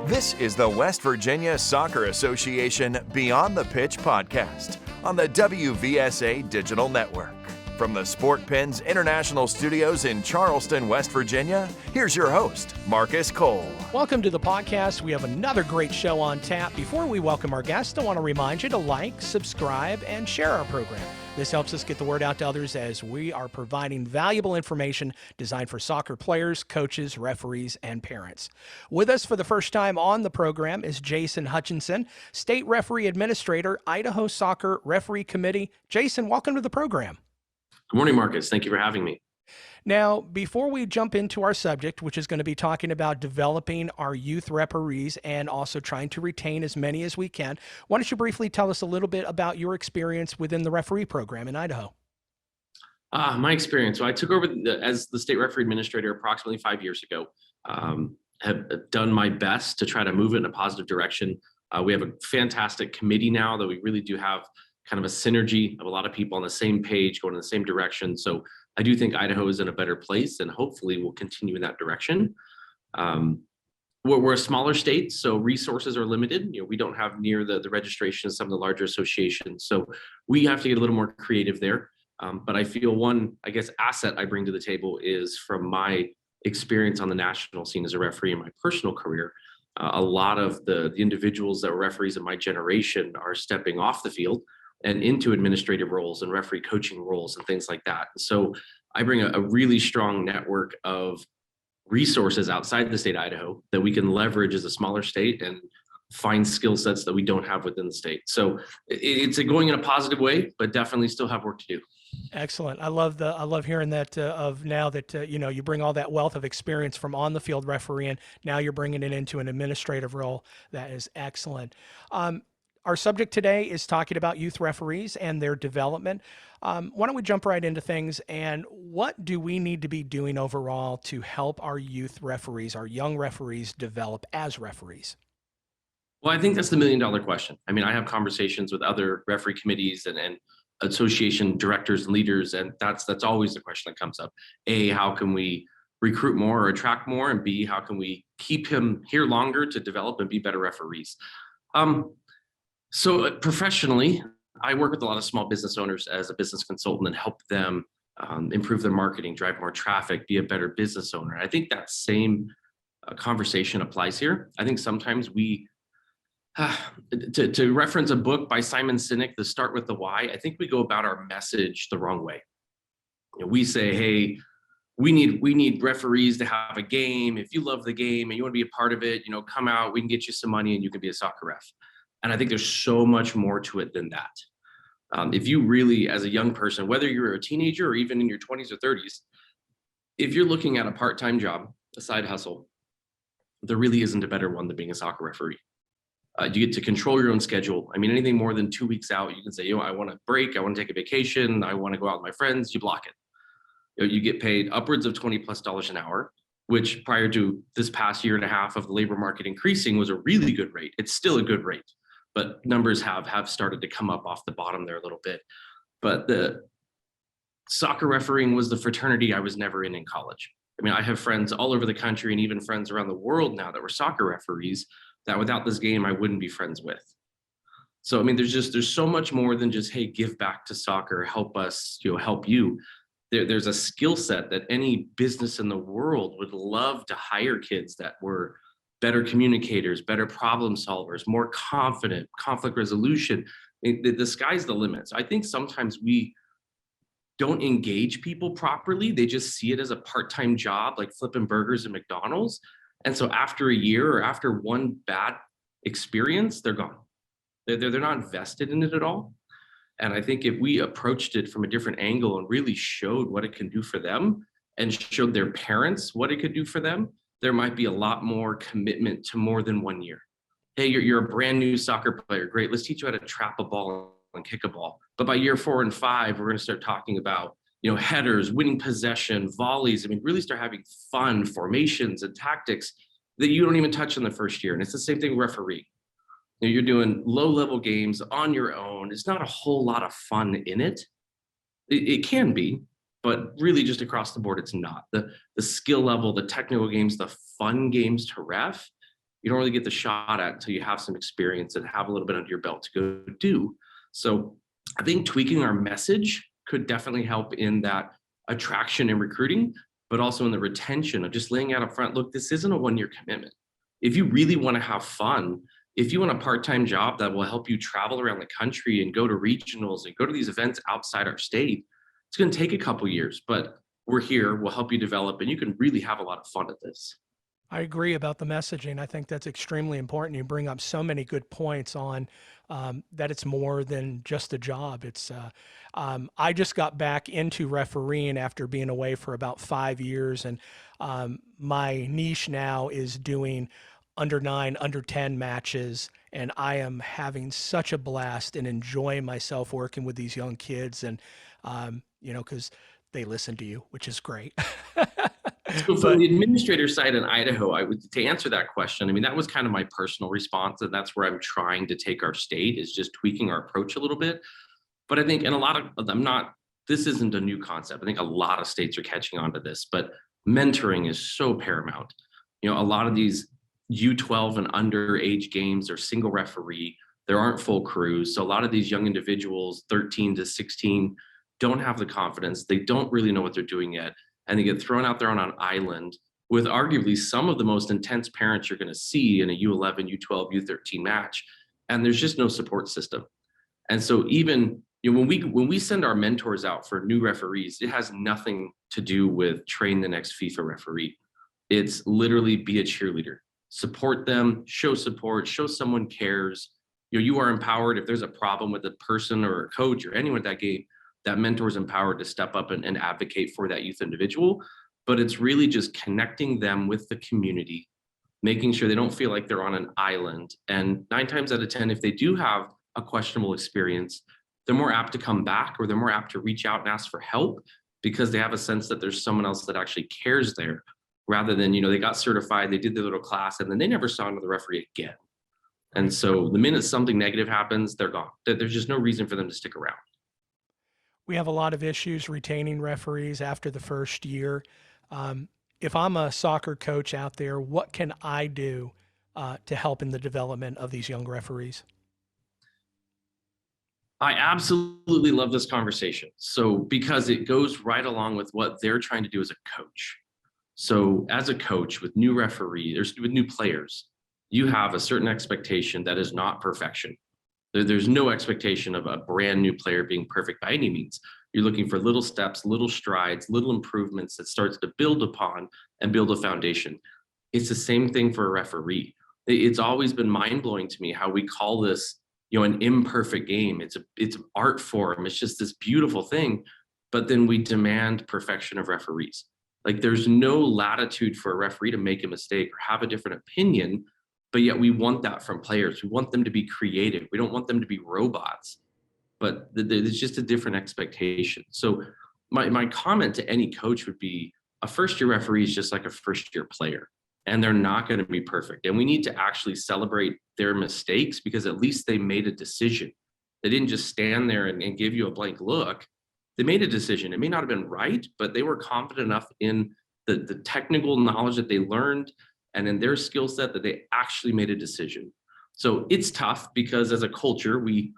This is the West Virginia Soccer Association Beyond the Pitch podcast on the WVSA Digital Network. From the Sport Pens International Studios in Charleston, West Virginia, here's your host, Marcus Cole. Welcome to the podcast. We have another great show on tap. Before we welcome our guests, I want to remind you to like, subscribe, and share our program. This helps us get the word out to others as we are providing valuable information designed for soccer players, coaches, referees, and parents. With us for the first time on the program is Jason Hutchinson, State Referee Administrator, Idaho Soccer Referee Committee. Jason, welcome to the program. Good morning, Marcus. Thank you for having me. Now, before we jump into our subject, which is going to be talking about developing our youth referees and also trying to retain as many as we can, why don't you briefly tell us a little bit about your experience within the referee program in Idaho? My experience. So I took over as the state referee administrator approximately 5 years ago. Have done my best to try to move it in a positive direction. We have a fantastic committee now that we really do have kind of a synergy of a lot of people on the same page, going in the same direction. So I do think Idaho is in a better place, and hopefully we'll continue in that direction. We're a smaller state, so resources are limited. We don't have near the registration of some of the larger associations. So we have to get a little more creative there. But I feel one, asset I bring to the table is from my experience on the national scene as a referee in my personal career. A lot of the individuals that were referees in my generation are stepping off the field and into administrative roles and referee coaching roles and things like that. So I bring a really strong network of resources outside the state of Idaho that we can leverage as a smaller state and find skill sets that we don't have within the state. So it's going in a positive way, but definitely still have work to do. Excellent. I love hearing that of now that, you bring all that wealth of experience from on the field refereeing. Now you're bringing it into an administrative role. That is excellent. Our subject today is talking about youth referees and their development. Why don't we jump right into things, and what do we need to be doing overall to help our youth referees, our young referees, develop as referees? Well, I think that's the million-dollar question. I mean, I have conversations with other referee committees and association directors and leaders, and that's always the question that comes up. A, how can we recruit more or attract more? And B, how can we keep him here longer to develop and be better referees? So professionally, I work with a lot of small business owners as a business consultant and help them improve their marketing, drive more traffic, be a better business owner. I think that same conversation applies here. I think sometimes we, to reference a book by Simon Sinek, The Start with the Why, I think we go about our message the wrong way. We say, hey, we need referees to have a game. If you love the game and you want to be a part of it, come out, we can get you some money and you can be a soccer ref. And I think there's so much more to it than that. If you really, as a young person, whether you're a teenager or even in your 20s or 30s, if you're looking at a part-time job, a side hustle, there really isn't a better one than being a soccer referee. You get to control your own schedule. I mean, anything more than 2 weeks out, you can say, I want to break, I want to take a vacation, I want to go out with my friends, you block it. You get paid upwards of $20+ an hour, which prior to this past year and a half of the labor market increasing was a really good rate. It's still a good rate, but numbers have started to come up off the bottom there a little bit. But the soccer refereeing was the fraternity I was never in college. I mean, I have friends all over the country and even friends around the world now that were soccer referees that without this game, I wouldn't be friends with. So, I mean, there's so much more than just, hey, give back to soccer, help us, help you. There's a skill set that any business in the world would love to hire kids that were better communicators, better problem solvers, more confident, conflict resolution. The sky's the limit. So I think sometimes we don't engage people properly. They just see it as a part-time job, like flipping burgers at McDonald's. And so after a year or after one bad experience, they're gone. They're not invested in it at all. And I think if we approached it from a different angle and really showed what it can do for them and showed their parents what it could do for them, there might be a lot more commitment to more than 1 year. Hey, you're a brand new soccer player. Great. Let's teach you how to trap a ball and kick a ball. But by year 4 and 5, we're going to start talking about, headers, winning possession, volleys. I mean, really start having fun formations and tactics that you don't even touch in the first year. And it's the same thing with referee. You're doing low-level games on your own. It's not a whole lot of fun in it. It can be, but really just across the board, it's not. The skill level, the technical games, the fun games to ref, you don't really get the shot at until you have some experience and have a little bit under your belt to go do. So I think tweaking our message could definitely help in that attraction and recruiting, but also in the retention of just laying out up front, look, this isn't a 1-year commitment. If you really want to have fun, if you want a part-time job that will help you travel around the country and go to regionals and go to these events outside our state, it's going to take a couple years, but we're here, we'll help you develop, and you can really have a lot of fun at this. I agree about the messaging. I think that's extremely important. You bring up so many good points on that it's more than just a job. It's I just got back into refereeing after being away for about 5 years, and my niche now is doing under 9, under 10 matches, and I am having such a blast and enjoying myself working with these young kids, and because they listen to you, which is great. So from the administrator side in Idaho, to answer that question, I mean, that was kind of my personal response, and that's where I'm trying to take our state, is just tweaking our approach a little bit. But I think, and a lot of, this isn't a new concept. I think a lot of states are catching on to this, but mentoring is so paramount. A lot of these U12 and underage games are single referee. There aren't full crews. So a lot of these young individuals, 13 to 16, don't have the confidence. They don't really know what they're doing yet. And they get thrown out there on an island with arguably some of the most intense parents you're going to see in a U11, U12, U13 match. And there's just no support system. And so even when we send our mentors out for new referees, it has nothing to do with train the next FIFA referee. It's literally be a cheerleader, support them, show support, show someone cares. You are empowered. If there's a problem with a person or a coach or anyone at that game, that mentor is empowered to step up and advocate for that youth individual. But it's really just connecting them with the community, making sure they don't feel like they're on an island. And 9 times out of 10, if they do have a questionable experience, they're more apt to come back, or they're more apt to reach out and ask for help, because they have a sense that there's someone else that actually cares there, rather than, they got certified, they did their little class, and then they never saw another referee again. And so the minute something negative happens, they're gone. There's just no reason for them to stick around. We have a lot of issues retaining referees after the first year. If I'm a soccer coach out there, what can I do to help in the development of these young referees? I absolutely love this conversation. So, because it goes right along with what they're trying to do as a coach. So as a coach with new referees, with new players, you have a certain expectation that is not perfection. There's no expectation of a brand new player being perfect by any means. You're looking for little steps, little strides, little improvements that starts to build upon and build a foundation. It's the same thing for a referee. It's always been mind-blowing to me how we call this, an imperfect game. It's an art form. It's just this beautiful thing, but then we demand perfection of referees. Like, there's no latitude for a referee to make a mistake or have a different opinion, but yet we want that from players. We want them to be creative. We don't want them to be robots, but there's just a different expectation. So my comment to any coach would be, a first-year referee is just like a first-year player, and they're not going to be perfect. And we need to actually celebrate their mistakes, because at least they made a decision. They didn't just stand there and give you a blank look. They made a decision. It may not have been right, but they were confident enough in the technical knowledge that they learned and in their skill set that they actually made a decision. So it's tough, because as a culture, we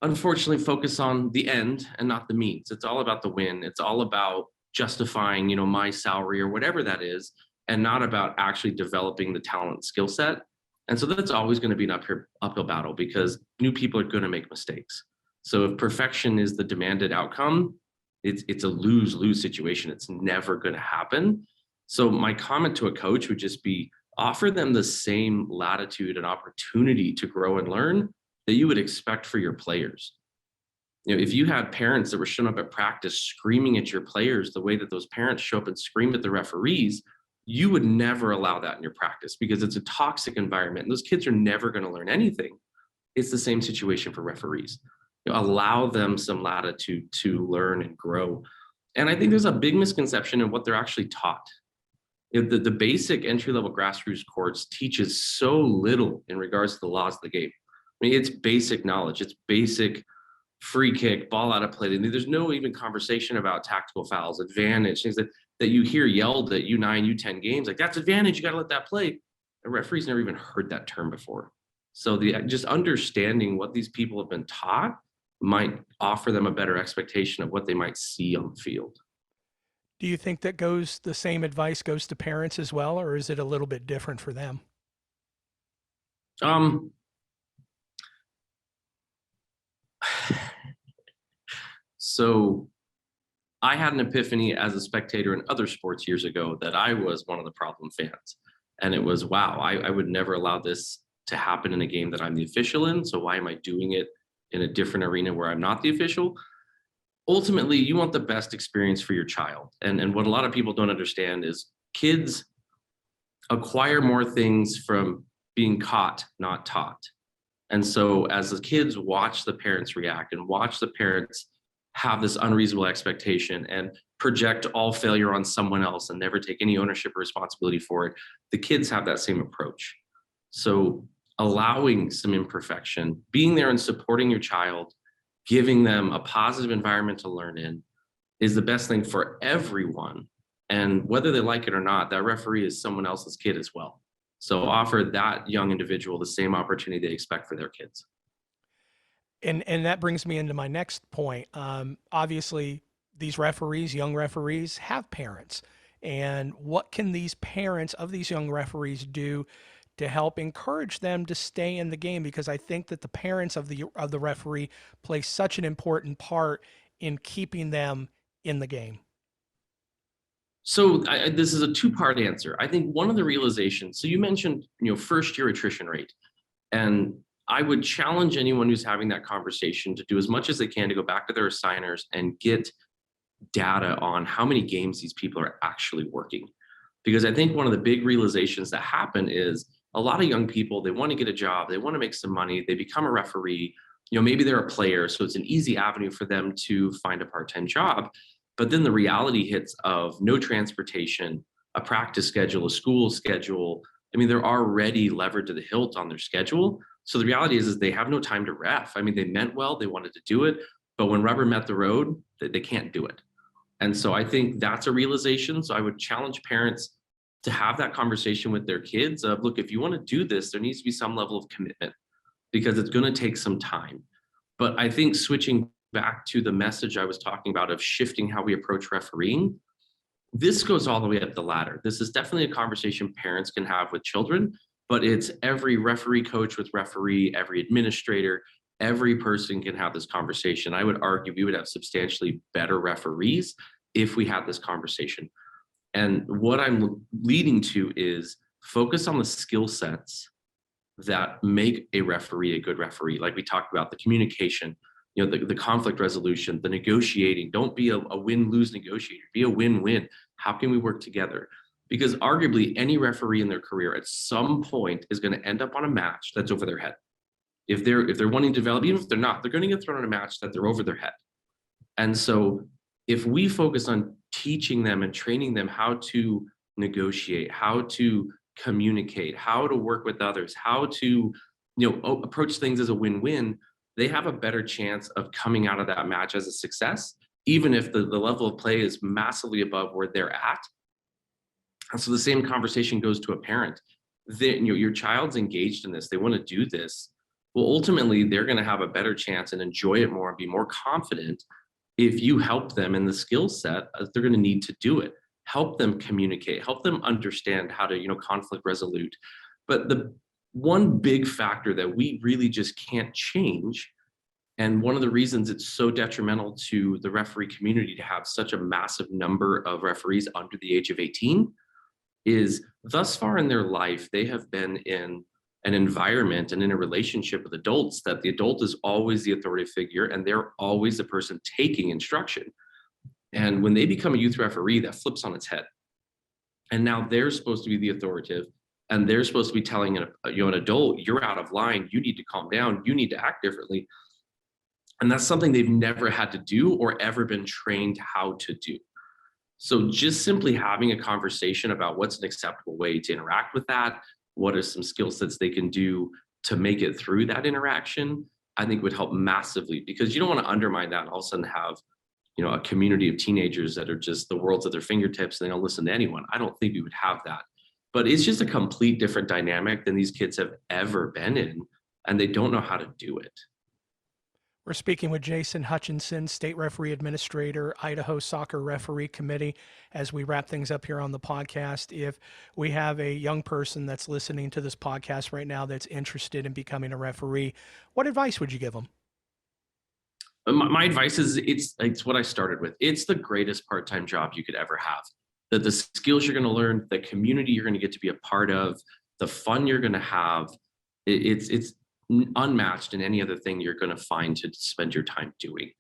unfortunately focus on the end and not the means. It's all about the win. It's all about justifying, my salary or whatever that is, and not about actually developing the talent and skill set. And so that's always going to be an uphill battle, because new people are going to make mistakes. So if perfection is the demanded outcome, it's a lose-lose situation. It's never going to happen. So my comment to a coach would just be, offer them the same latitude and opportunity to grow and learn that you would expect for your players. If you had parents that were showing up at practice screaming at your players the way that those parents show up and scream at the referees, you would never allow that in your practice, because it's a toxic environment and those kids are never going to learn anything. It's the same situation for referees. Allow them some latitude to learn and grow. And I think there's a big misconception in what they're actually taught. The basic entry-level grassroots courts teaches so little in regards to the laws of the game. I mean, it's basic knowledge. It's basic free kick, ball out of play. There's no even conversation about tactical fouls, advantage, things that you hear yelled at U9, U10 games. Like, that's advantage, you got to let that play. a referee's never even heard that term before. So just understanding what these people have been taught might offer them a better expectation of what they might see on the field. Do you think that the same advice goes to parents as well, or is it a little bit different for them? Um, so I had an epiphany as a spectator in other sports years ago that I was one of the problem fans. And it was, wow, I would never allow this to happen in a game that I'm the official in. So why am I doing it in a different arena where I'm not the official? Ultimately, you want the best experience for your child. And what a lot of people don't understand is kids acquire more things from being caught, not taught. And so as the kids watch the parents react and watch the parents have this unreasonable expectation and project all failure on someone else and never take any ownership or responsibility for it, the kids have that same approach. So allowing some imperfection, being there and supporting your child, giving them a positive environment to learn in is the best thing for everyone. And whether they like it or not, that referee is someone else's kid as well. So offer that young individual the same opportunity they expect for their kids. And that brings me into my next point. Obviously, these referees, young referees, have parents. And what can these parents of these young referees do to help encourage them to stay in the game? Because I think that the parents of the referee play such an important part in keeping them in the game. So this is a two-part answer. I think one of the realizations, so you mentioned, first year attrition rate. And I would challenge anyone who's having that conversation to do as much as they can to go back to their assigners and get data on how many games these people are actually working. Because I think one of the big realizations that happen is a lot of young people, they want to get a job, they want to make some money, they become a referee, maybe they're a player, so it's an easy avenue for them to find a part-time job. But then the reality hits of no transportation, a practice schedule, a school schedule. I mean, they're already levered to the hilt on their schedule. So the reality is they have no time to ref. I mean, they meant well, they wanted to do it, but when rubber met the road, they can't do it. And so I think that's a realization. So I would challenge parents to have that conversation with their kids of, look, if you want to do this, there needs to be some level of commitment because it's going to take some time. But I think switching back to the message I was talking about of shifting how we approach refereeing, this goes all the way up the ladder. This is definitely a conversation parents can have with children, but it's every referee coach with referee, every administrator, every person can have this conversation. I would argue we would have substantially better referees if we had this conversation. And what I'm leading to is focus on the skill sets that make a referee a good referee. Like we talked about, the communication, the conflict resolution, the negotiating. Don't be a win-lose negotiator, be a win-win. How can we work together? Because arguably any referee in their career at some point is going to end up on a match that's over their head. If they're wanting to develop, even if they're not, they're going to get thrown in a match that they're over their head. And so if we focus on teaching them and training them how to negotiate, how to communicate, how to work with others, how to approach things as a win-win, they have a better chance of coming out of that match as a success, even if the level of play is massively above where they're at. And so the same conversation goes to a parent. Your child's engaged in this, they want to do this. Well, ultimately, they're going to have a better chance and enjoy it more and be more confident if you help them in the skill set they're going to need to do it. Help them communicate, help them understand how to, conflict resolute. But the one big factor that we really just can't change, and one of the reasons it's so detrimental to the referee community to have such a massive number of referees under the age of 18, is thus far in their life, they have been in an environment and in a relationship with adults that the adult is always the authority figure and they're always the person taking instruction. And when they become a youth referee, that flips on its head. And now they're supposed to be the authoritative and they're supposed to be telling an adult, you're out of line, you need to calm down, you need to act differently. And that's something they've never had to do or ever been trained how to do. So just simply having a conversation about what's an acceptable way to interact with that, what are some skill sets they can do to make it through that interaction, I think would help massively, because you don't want to undermine that and all of a sudden have, a community of teenagers that are just the world's at their fingertips and they don't listen to anyone. I don't think we would have that. But it's just a complete different dynamic than these kids have ever been in, and they don't know how to do it. We're speaking with Jason Hutchinson, State Referee Administrator, Idaho Soccer Referee Committee. As we wrap things up here on the podcast, if we have a young person that's listening to this podcast right now that's interested in becoming a referee, what advice would you give them? My advice is it's what I started with. It's the greatest part-time job you could ever have. The skills you're going to learn, the community you're going to get to be a part of, the fun you're going to have, it's unmatched in any other thing you're going to find to spend your time doing.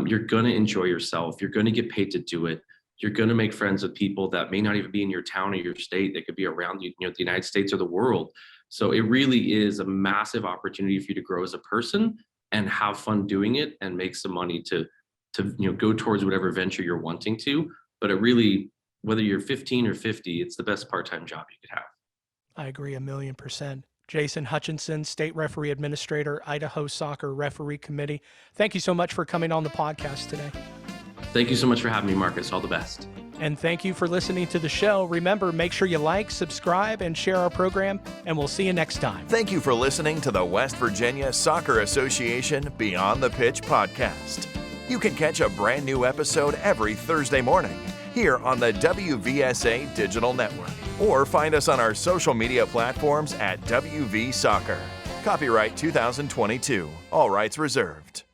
You're going to enjoy yourself. You're going to get paid to do it. You're going to make friends with people that may not even be in your town or your state. They could be around you, the United States or the world. So it really is a massive opportunity for you to grow as a person and have fun doing it and make some money to go towards whatever venture you're wanting to. But it really, whether you're 15 or 50, it's the best part-time job you could have. I agree 1,000,000%. Jason Hutchinson, State Referee Administrator, Idaho Soccer Referee Committee. Thank you so much for coming on the podcast today. Thank you so much for having me, Marcus. All the best. And thank you for listening to the show. Remember, make sure you like, subscribe, and share our program, and we'll see you next time. Thank you for listening to the West Virginia Soccer Association Beyond the Pitch podcast. You can catch a brand new episode every Thursday morning here on the WVSA Digital Network, or find us on our social media platforms at WV Soccer. Copyright 2022. All rights reserved.